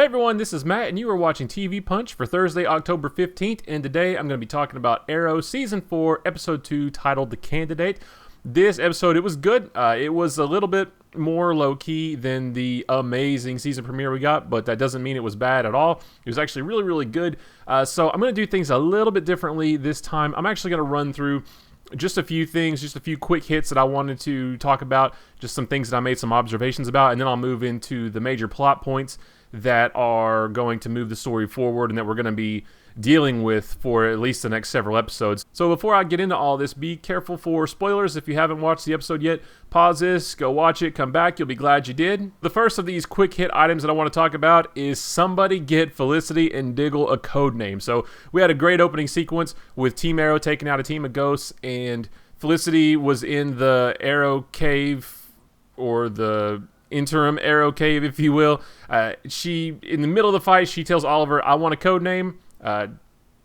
Hey everyone, this is Matt, and you are watching TV Punch for Thursday, October 15th, and today I'm going to be talking about Arrow Season 4, Episode 2, titled The Candidate. This episode, it was good. It was a little bit more low-key than the amazing season premiere we got, but that doesn't mean it was bad at all. It was actually really, really good. So I'm going to do things a little bit differently this time. I'm actually going to run through just a few things, just a few quick hits that I wanted to talk about, just some things that I made some observations about, and then I'll move into the major plot points that are going to move the story forward and that we're going to be dealing with for at least the next several episodes. So before I get into all this, be careful for spoilers. If you haven't watched the episode yet, pause this, go watch it, come back. You'll be glad you did. The first of these quick hit items that I want to talk about is somebody get Felicity and Diggle a code name. So we had a great opening sequence with Team Arrow taking out a team of ghosts, and Felicity was in the Arrow Cave, or the interim Arrow Cave, if you will. She, in the middle of the fight, she tells Oliver, I want a code name,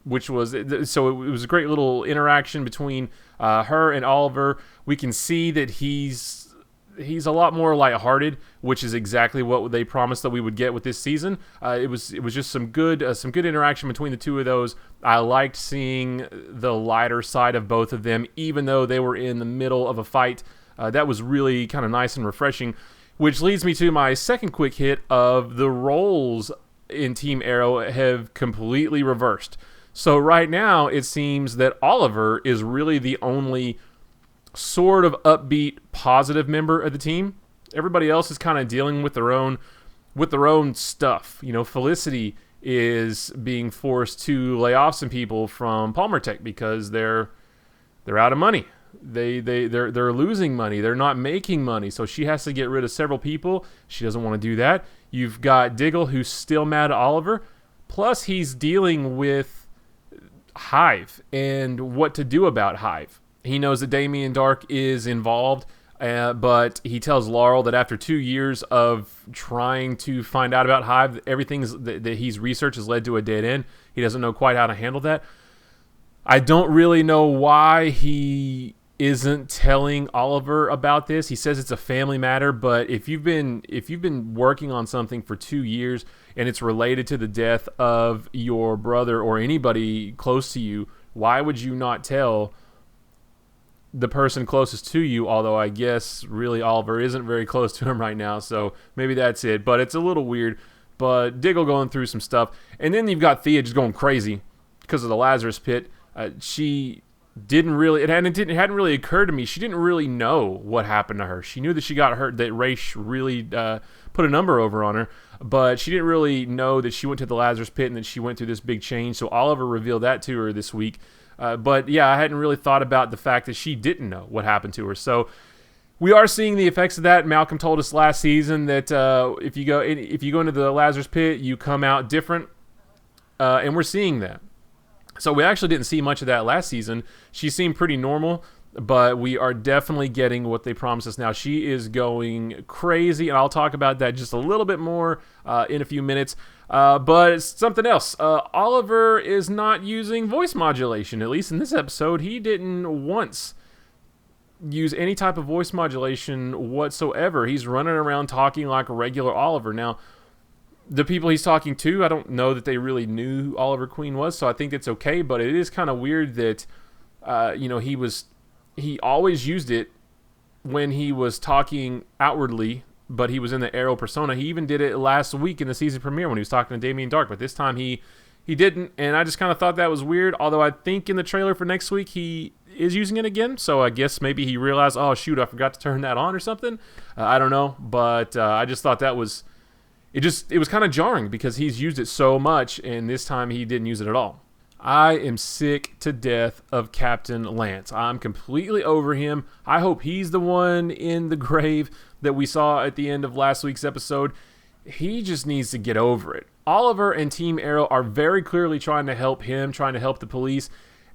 which was, so it was a great little interaction between her and Oliver. We can see that he's a lot more lighthearted, which is exactly what they promised that we would get with this season. It was just some good interaction between the two of those. I liked seeing the lighter side of both of them, even though they were in the middle of a fight. That was really kind of nice and refreshing. Which leads me to my second quick hit of the roles in Team Arrow have completely reversed. So right now, it seems that Oliver is really the only sort of upbeat, positive member of the team. Everybody else is kind of dealing with their own stuff. You know, Felicity is being forced to lay off some people from Palmer Tech because they're out of money. They're losing money. They're not making money. So she has to get rid of several people. She doesn't want to do that. You've got Diggle, who's still mad at Oliver. Plus, he's dealing with Hive and what to do about Hive. He knows that Damien Dark is involved, but he tells Laurel that after 2 years of trying to find out about Hive, everything that he's researched has led to a dead end. He doesn't know quite how to handle that. I don't really know why he isn't telling Oliver about this. He says it's a family matter, but if you've been working on something for 2 years and it's related to the death of your brother or anybody close to you, why would you not tell the person closest to you? Although I guess really Oliver isn't very close to him right now, so maybe that's it. But it's a little weird. But Diggle going through some stuff, and then you've got Thea just going crazy because of the Lazarus Pit. She didn't really, it hadn't really occurred to me. She didn't really know what happened to her. She knew that she got hurt, that Raish really put a number over on her, but she didn't really know that she went to the Lazarus Pit and that she went through this big change. So Oliver revealed that to her this week. But yeah, I hadn't really thought about the fact that she didn't know what happened to her. So we are seeing the effects of that. Malcolm told us last season that if you go into the Lazarus Pit, you come out different, and we're seeing that. So we actually didn't see much of that last season. She seemed pretty normal, but we are definitely getting what they promised us now. She is going crazy, and I'll talk about that just a little bit more in a few minutes. But it's something else. Oliver is not using voice modulation, at least in this episode. He didn't once use any type of voice modulation whatsoever. He's running around talking like a regular Oliver. Now, the people he's talking to, I don't know that they really knew who Oliver Queen was, so I think it's okay, but it is kind of weird that, he always used it when he was talking outwardly, but he was in the Arrow persona. He even did it last week in the season premiere when he was talking to Damien Dark, but this time he didn't, and I just kind of thought that was weird, although I think in the trailer for next week he is using it again, so I guess maybe he realized, oh shoot, I forgot to turn that on or something. I don't know, but I just thought that was... It was kind of jarring because he's used it so much, and this time he didn't use it at all. I am sick to death of Captain Lance. I'm completely over him. I hope he's the one in the grave that we saw at the end of last week's episode. He just needs to get over it. Oliver and Team Arrow are very clearly trying to help him, trying to help the police,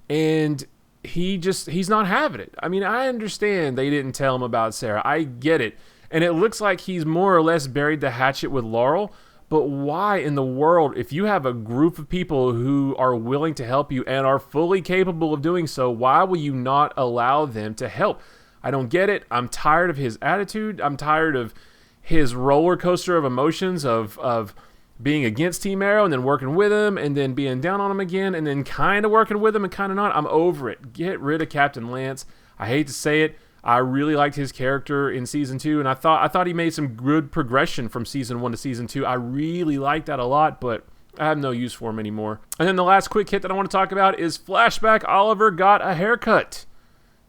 and he's not having it. I mean, I understand they didn't tell him about Sarah. I get it. And it looks like he's more or less buried the hatchet with Laurel. But why in the world, if you have a group of people who are willing to help you and are fully capable of doing so, why will you not allow them to help? I don't get it. I'm tired of his attitude. I'm tired of his roller coaster of emotions of being against Team Arrow and then working with him and then being down on him again and then kind of working with him and kind of not. I'm over it. Get rid of Captain Lance. I hate to say it. I really liked his character in Season 2, and I thought he made some good progression from Season 1 to Season 2. I really liked that a lot, but I have no use for him anymore. And then the last quick hit that I want to talk about is Flashback Oliver got a haircut.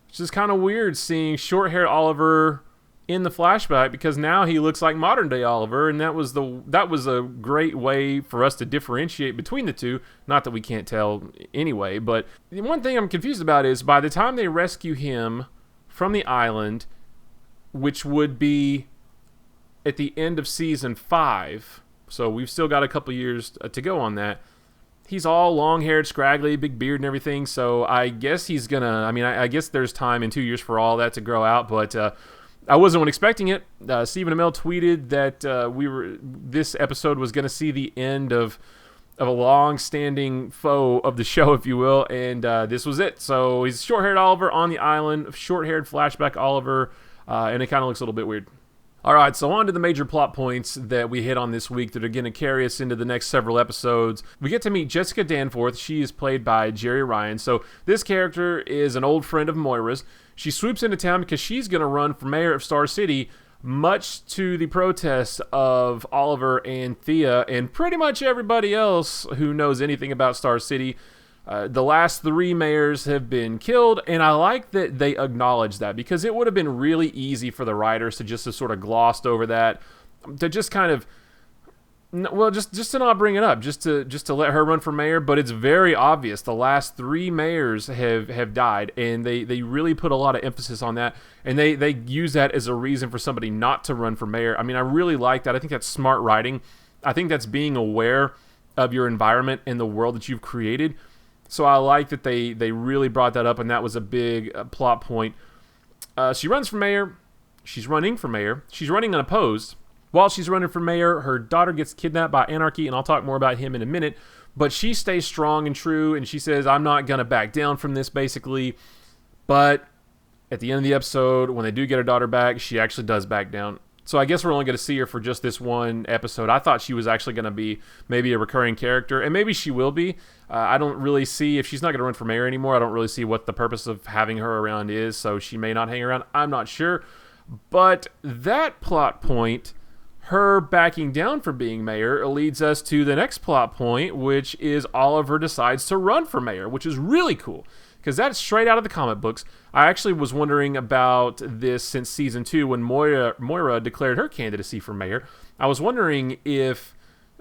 Which is kind of weird seeing short-haired Oliver in the flashback, because now he looks like modern-day Oliver, and that was a great way for us to differentiate between the two. Not that we can't tell anyway, but the one thing I'm confused about is by the time they rescue him from the island, which would be at the end of Season 5, so we've still got a couple years to go on that, he's all long-haired, scraggly, big beard and everything, so I guess he's gonna, I guess there's time in 2 years for all that to grow out, but I wasn't expecting it. Stephen Amell tweeted that this episode was gonna see the end of a long-standing foe of the show, if you will, and this was it. So he's short-haired Oliver on the island, short-haired flashback Oliver, and it kind of looks a little bit weird. All right, so on to the major plot points that we hit on this week that are going to carry us into the next several episodes. We get to meet Jessica Danforth. She is played by Jerry Ryan. So this character is an old friend of Moira's. She swoops into town because she's going to run for mayor of Star City, much to the protest of Oliver and Thea and pretty much everybody else who knows anything about Star City. The last 3 mayors have been killed, and I like that they acknowledge that, because it would have been really easy for the writers to just have sort of glossed over that, to just kind of, well, just to not bring it up, just to let her run for mayor. But it's very obvious the last 3 mayors have died, and they really put a lot of emphasis on that, and they use that as a reason for somebody not to run for mayor. I really like that. I think that's smart writing. I think that's being aware of your environment and the world that you've created. So I like that they really brought that up, and that was a big plot point. She runs for mayor. She's running for mayor. She's running unopposed. While she's running for mayor, her daughter gets kidnapped by Anarchy, and I'll talk more about him in a minute. But she stays strong and true, and she says, I'm not going to back down from this, basically. But at the end of the episode, when they do get her daughter back, she actually does back down. So I guess we're only going to see her for just this one episode. I thought she was actually going to be maybe a recurring character, and maybe she will be. I don't really see, if she's not going to run for mayor anymore, I don't really see what the purpose of having her around is, so she may not hang around. I'm not sure. But that plot point, her backing down for being mayor, leads us to the next plot point, which is Oliver decides to run for mayor, which is really cool, because that's straight out of the comic books. I actually was wondering about this since Season 2 when Moira declared her candidacy for mayor. I was wondering if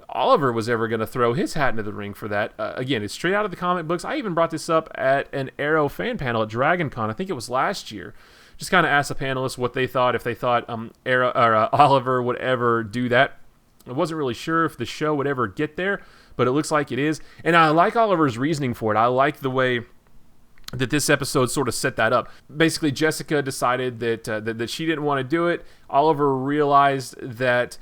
Oliver was ever going to throw his hat into the ring for that. Again, it's straight out of the comic books. I even brought this up at an Arrow fan panel at DragonCon. I think it was last year. Just kind of asked the panelists what they thought, if they thought Oliver would ever do that. I wasn't really sure if the show would ever get there, but it looks like it is. And I like Oliver's reasoning for it. I like the way that this episode sort of set that up. Basically, Jessica decided that she didn't want to do it. Oliver realized that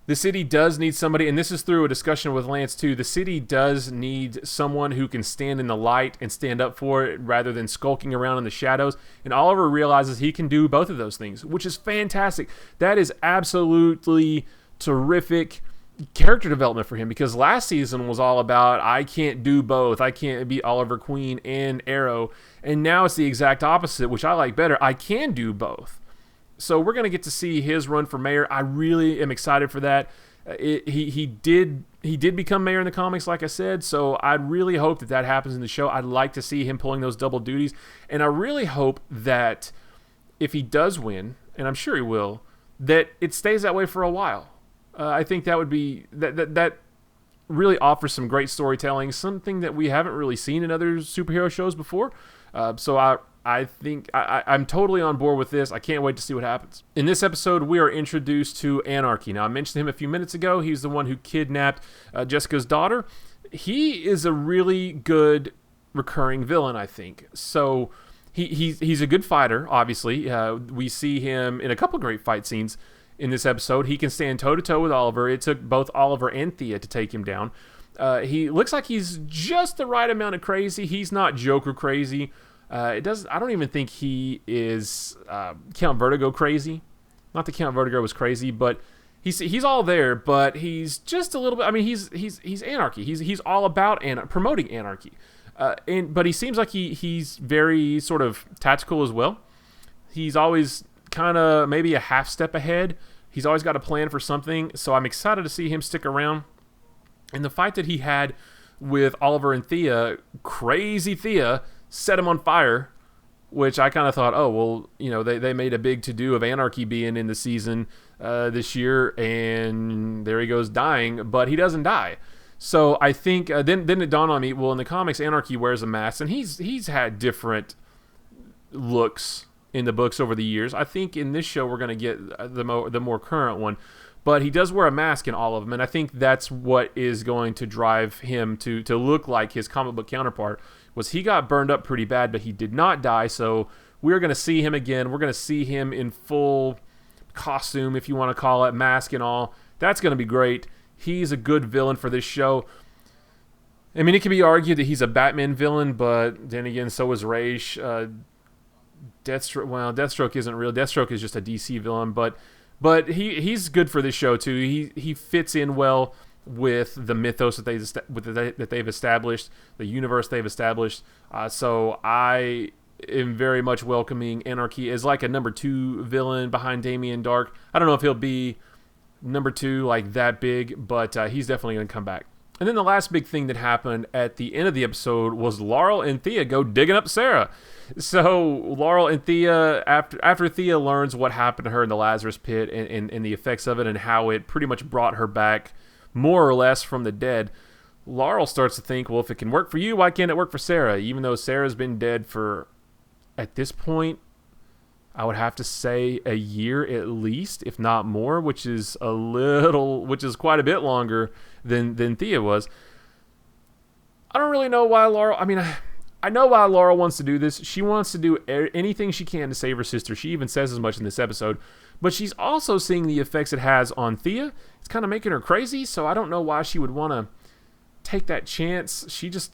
the city does need somebody, and this is through a discussion with Lance too. The city does need someone who can stand in the light and stand up for it rather than skulking around in the shadows. And Oliver realizes he can do both of those things, which is fantastic. That is absolutely terrific character development for him, because last season was all about, I can't do both. I can't be Oliver Queen and Arrow. And now it's the exact opposite, which I like better. I can do both. So we're going to get to see his run for mayor. I really am excited for that. He did become mayor in the comics, like I said, so I really hope that happens in the show. I'd like to see him pulling those double duties, and I really hope that if he does win, and I'm sure he will, that it stays that way for a while. I think that would be that really offers some great storytelling, something that we haven't really seen in other superhero shows before. So I think I'm totally on board with this. I can't wait to see what happens. In this episode, we are introduced to Anarchy. Now, I mentioned him a few minutes ago. He's the one who kidnapped Jessica's daughter. He is a really good recurring villain, I think. So he's a good fighter, obviously. We see him in a couple great fight scenes in this episode. He can stand toe-to-toe with Oliver. It took both Oliver and Thea to take him down. He looks like he's just the right amount of crazy. He's not Joker crazy. I don't even think he is Count Vertigo crazy. Not that Count Vertigo was crazy, but he's all there, but he's just a little bit. I mean, he's anarchy. He's all about promoting anarchy, but he seems like he's very sort of tactical as well. He's always kind of maybe a half step ahead. He's always got a plan for something, so I'm excited to see him stick around. And the fight that he had with Oliver and Thea, crazy Thea, set him on fire, which I kind of thought, oh, well, they made a big to-do of Anarchy being in the season this year, and there he goes dying, but he doesn't die. So I think, then it dawned on me, well, in the comics, Anarchy wears a mask, and he's had different looks in the books over the years. I think in this show we're going to get the more current one, but he does wear a mask in all of them, and I think that's what is going to drive him to look like his comic book counterpart. Was he got burned up pretty bad, but he did not die, so we're going to see him again. We're going to see him in full costume, if you want to call it, mask and all. That's going to be great. He's a good villain for this show. I mean, it can be argued that he's a Batman villain, but then again, so is Raish. Deathstroke isn't real. Deathstroke is just a DC villain, but he's good for this show too. He fits in well with the mythos that they've established, the universe they've established. So I am very much welcoming Anarchy as like a number 2 villain behind Damien Dark. I don't know if he'll be number 2 like that big, but he's definitely going to come back. And then the last big thing that happened at the end of the episode was Laurel and Thea go digging up Sarah. So Laurel and Thea, after Thea learns what happened to her in the Lazarus Pit and the effects of it and how it pretty much brought her back more or less from the dead, Laurel starts to think, well, if it can work for you, why can't it work for Sarah? Even though Sarah's been dead for, at this point, I would have to say a year at least, if not more, which is quite a bit longer than Thea was. I don't really know why Laurel, I know why Laurel wants to do this. She wants to do anything she can to save her sister. She even says as much in this episode. But she's also seeing the effects it has on Thea. It's kind of making her crazy, so I don't know why she would want to take that chance.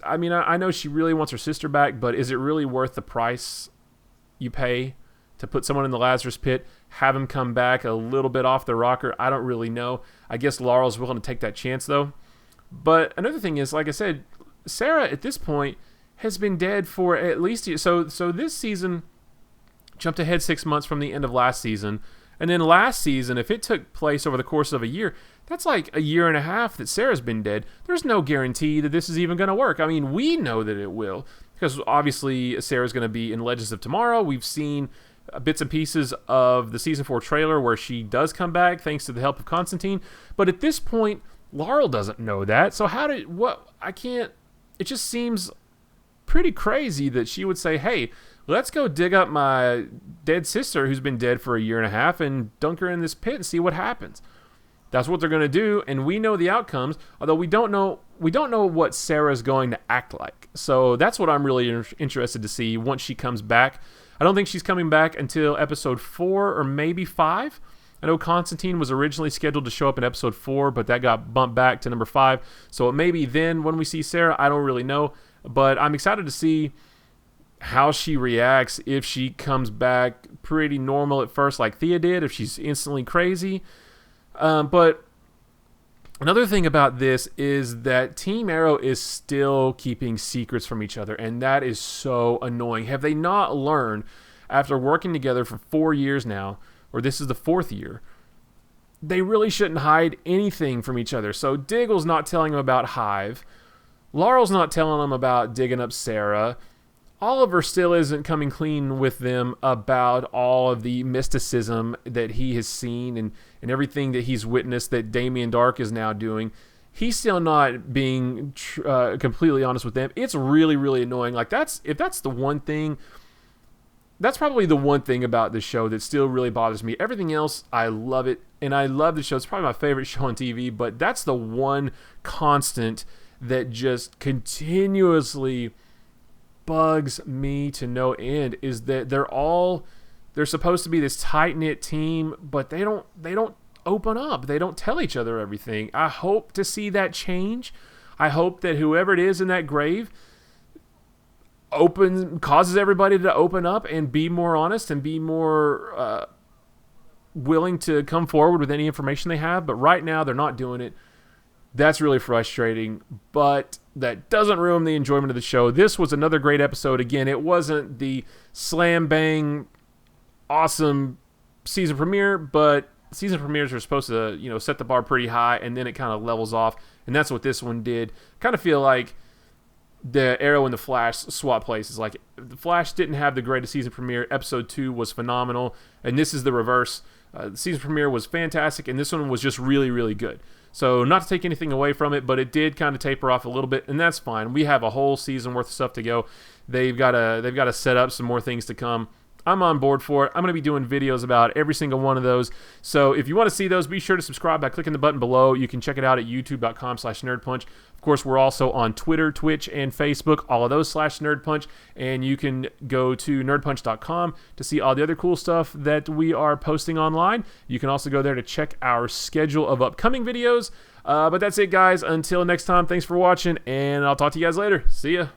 I know she really wants her sister back, but is it really worth the price you pay to put someone in the Lazarus Pit, have him come back a little bit off the rocker? I don't really know. I guess Laurel's willing to take that chance, though. But another thing is, like I said, Sarah at this point has been dead for at least... So this season jumped ahead 6 months from the end of last season. And then last season, if it took place over the course of a year, that's like a year and a half that Sarah's been dead. There's no guarantee that this is even going to work. I mean, we know that it will, because obviously Sarah's going to be in Legends of Tomorrow. We've seen bits and pieces of the Season 4 trailer where she does come back thanks to the help of Constantine. But at this point, Laurel doesn't know that. So it just seems pretty crazy that she would say, hey, let's go dig up my dead sister who's been dead for a year and a half and dunk her in this pit and see what happens. That's what they're going to do, and we know the outcomes, although we don't know what Sarah's going to act like. So that's what I'm really interested to see once she comes back. I don't think she's coming back until episode 4 or maybe 5. I know Constantine was originally scheduled to show up in episode 4, but that got bumped back to number 5. So it may be then when we see Sarah. I don't really know. But I'm excited to see how she reacts if she comes back pretty normal at first like Thea did, if she's instantly crazy. But another thing about this is that Team Arrow is still keeping secrets from each other, and that is so annoying. Have they not learned, after working together for 4 years now, or this is the 4th year, they really shouldn't hide anything from each other? So Diggle's not telling them about Hive. Laurel's not telling them about digging up Sarah. Oliver still isn't coming clean with them about all of the mysticism that he has seen and everything that he's witnessed that Damien Dark is now doing. He's still not being completely honest with them. It's really, really annoying. Like, if that's the one thing, that's probably the one thing about the show that still really bothers me. Everything else, I love it, and I love the show. It's probably my favorite show on TV, but that's the one constant that just continuously bugs me to no end, is that they're supposed to be this tight-knit team, but they don't open up. They don't tell each other everything. I hope to see that change. I hope that whoever it is in that grave causes everybody to open up and be more honest and be more willing to come forward with any information they have, but right now they're not doing it. That's really frustrating, but that doesn't ruin the enjoyment of the show. This was another great episode. Again, it wasn't the slam bang awesome season premiere, but season premieres are supposed to, set the bar pretty high, and then it kind of levels off, and that's what this one did. Kind of feel like the Arrow and the Flash swap places. Like, the Flash didn't have the greatest season premiere. Episode 2 was phenomenal, and this is the reverse. The season premiere was fantastic, and this one was just really, really good. So not to take anything away from it, but it did kind of taper off a little bit, and that's fine. We have a whole season worth of stuff to go. They've got to set up some more things to come. I'm on board for it. I'm going to be doing videos about every single one of those. So if you want to see those, be sure to subscribe by clicking the button below. You can check it out at youtube.com/nerdpunch. Of course, we're also on Twitter, Twitch, and Facebook, all of those /nerdpunch. And you can go to nerdpunch.com to see all the other cool stuff that we are posting online. You can also go there to check our schedule of upcoming videos. But that's it, guys. Until next time, thanks for watching, and I'll talk to you guys later. See ya.